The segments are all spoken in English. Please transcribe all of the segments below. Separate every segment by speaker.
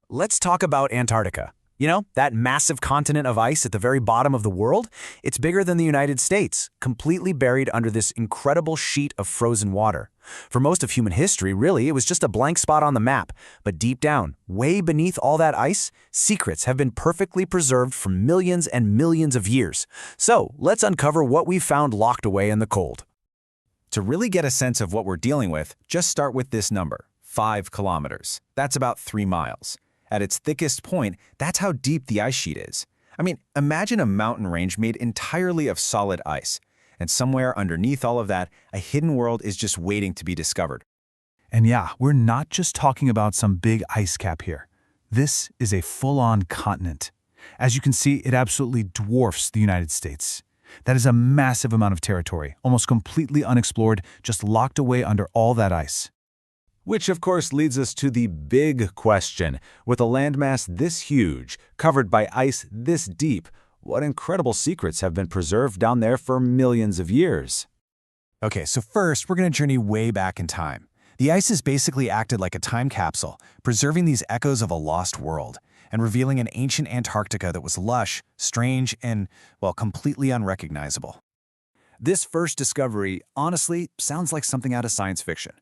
Speaker 1: Let's talk about Antarctica. You know, that massive continent of ice at the very bottom of the world? It's bigger than the United States, completely buried under this incredible sheet of frozen water. For most of human history, really, it was just a blank spot on the map. But deep down, way beneath all that ice, secrets have been perfectly preserved for millions and millions of years. So, let's uncover what we've found locked away in the cold. To really get a sense of what we're dealing with, just start with this number, 5 kilometers. That's about 3 miles. At its thickest point, that's how deep the ice sheet is. I mean, imagine a mountain range made entirely of solid ice. And somewhere underneath all of that, a hidden world is just waiting to be discovered.
Speaker 2: And yeah, we're not just talking about some big ice cap here. This is a full-on continent. As you can see, it absolutely dwarfs the United States. That is a massive amount of territory, almost completely unexplored, just locked away under all that ice.
Speaker 3: Which, of course, leads us to the big question. With a landmass this huge, covered by ice this deep, what incredible secrets have been preserved down there for millions of years?
Speaker 1: Okay, so first, we're going to journey way back in time. The ice has basically acted like a time capsule, preserving these echoes of a lost world, and revealing an ancient Antarctica that was lush, strange, and, well, completely unrecognizable. This first discovery, honestly, sounds like something out of science fiction.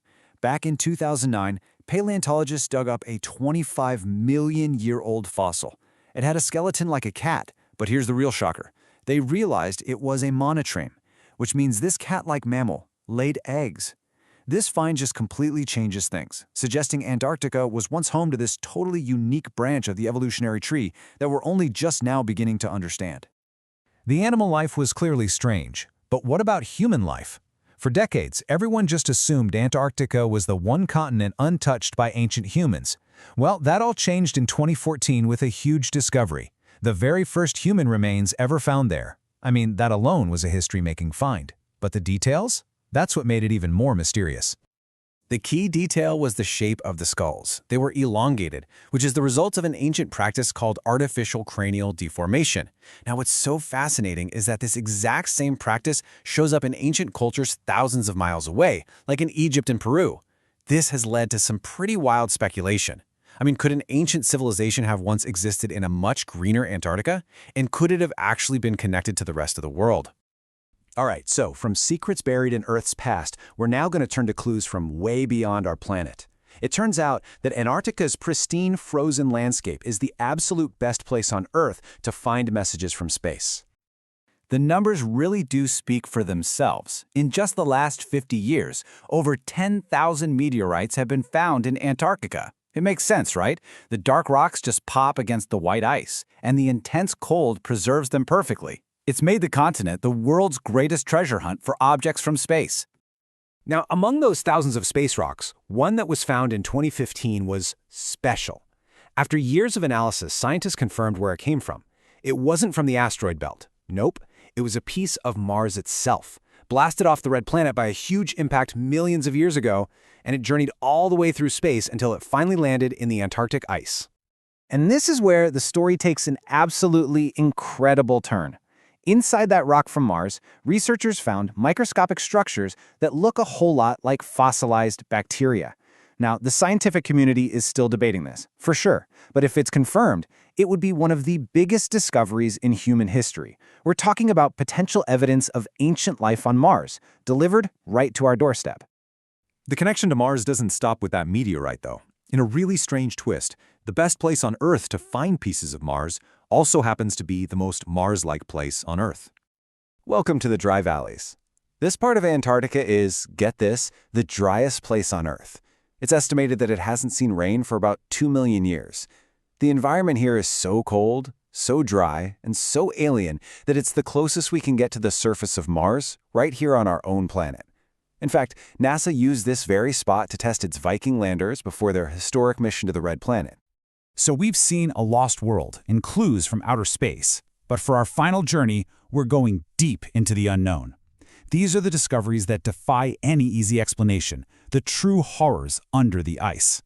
Speaker 1: Back in 2009, paleontologists dug up a 25-million-year-old fossil. It had a skeleton like a cat, but here's the real shocker. They realized it was a monotreme, which means this cat-like mammal laid eggs. This find just completely changes things, suggesting Antarctica was once home to this totally unique branch of the evolutionary tree that we're only just now beginning to understand.
Speaker 2: The animal life was clearly strange, but what about human life? For decades, everyone just assumed Antarctica was the one continent untouched by ancient humans. Well, that all changed in 2014 with a huge discovery. The very first human remains ever found there. I mean, that alone was a history-making find. But the details? That's what made it even more mysterious.
Speaker 1: The key detail was the shape of the skulls. They were elongated, which is the result of an ancient practice called artificial cranial deformation. Now, what's so fascinating is that this exact same practice shows up in ancient cultures thousands of miles away, like in Egypt and Peru. This has led to some pretty wild speculation. I mean, could an ancient civilization have once existed in a much greener Antarctica? And could it have actually been connected to the rest of the world? All right, so from secrets buried in Earth's past, we're now going to turn to clues from way beyond our planet. It turns out that Antarctica's pristine frozen landscape is the absolute best place on Earth to find messages from space. The numbers really do speak for themselves. In just the last 50 years, over 10,000 meteorites have been found in Antarctica. It makes sense, right? The dark rocks just pop against the white ice, and the intense cold preserves them perfectly. It's made the continent the world's greatest treasure hunt for objects from space. Now, among those thousands of space rocks, one that was found in 2015 was special. After years of analysis, scientists confirmed where it came from. It wasn't from the asteroid belt. Nope, it was a piece of Mars itself, blasted off the red planet by a huge impact millions of years ago, and it journeyed all the way through space until it finally landed in the Antarctic ice. And this is where the story takes an absolutely incredible turn. Inside that rock from Mars, researchers found microscopic structures that look a whole lot like fossilized bacteria. Now, the scientific community is still debating this, for sure, but if it's confirmed, it would be one of the biggest discoveries in human history. We're talking about potential evidence of ancient life on Mars, delivered right to our doorstep.
Speaker 3: The connection to Mars doesn't stop with that meteorite, though. In a really strange twist, the best place on Earth to find pieces of Mars also happens to be the most Mars-like place on Earth.
Speaker 1: Welcome to the Dry Valleys. This part of Antarctica is, get this, the driest place on Earth. It's estimated that it hasn't seen rain for about 2 million years. The environment here is so cold, so dry, and so alien that it's the closest we can get to the surface of Mars, right here on our own planet. In fact, NASA used this very spot to test its Viking landers before their historic mission to the Red Planet.
Speaker 2: So we've seen a lost world and clues from outer space. But for our final journey, we're going deep into the unknown. These are the discoveries that defy any easy explanation, the true horrors under the ice.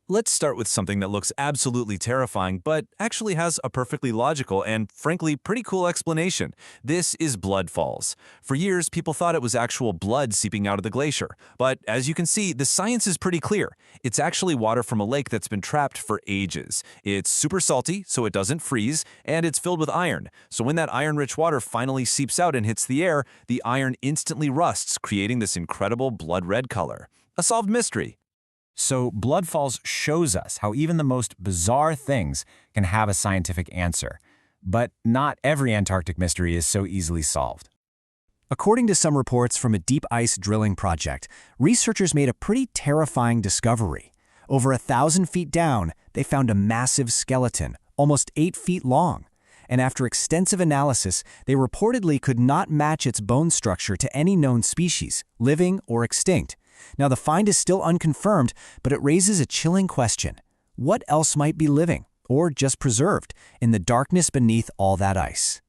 Speaker 4: Let's start with something that looks absolutely terrifying, but actually has a perfectly logical and, frankly, pretty cool explanation. This is blood falls. For years, people thought it was actual blood seeping out of the glacier. But as you can see, the science is pretty clear. It's actually water from a lake that's been trapped for ages. It's super salty, so it doesn't freeze, and it's filled with iron. So when that iron-rich water finally seeps out and hits the air, the iron instantly rusts, creating this incredible blood-red color. A solved mystery.
Speaker 1: So blood falls shows us how even the most bizarre things can have a scientific answer. But not every Antarctic mystery is so easily solved. According to some reports from a deep ice drilling project, researchers made a pretty terrifying discovery. Over 1,000 feet down, they found a massive skeleton, almost 8 feet long. And after extensive analysis, they reportedly could not match its bone structure to any known species, living or extinct. Now, the find is still unconfirmed, but it raises a chilling question. What else might be living, or just preserved, in the darkness beneath all that ice?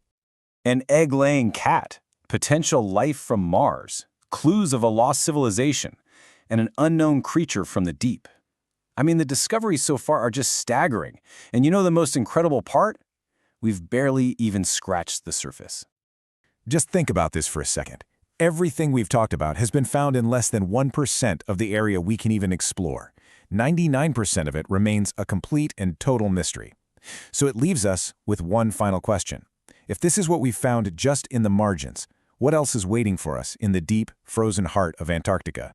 Speaker 3: An egg-laying cat, potential life from Mars, clues of a lost civilization, and an unknown creature from the deep. I mean, the discoveries so far are just staggering. And you know the most incredible part? We've barely even scratched the surface.
Speaker 2: Just think about this for a second. Everything we've talked about has been found in less than 1% of the area we can even explore. 99% of it remains a complete and total mystery. So it leaves us with one final question. If this is what we found just in the margins, what else is waiting for us in the deep, frozen heart of Antarctica?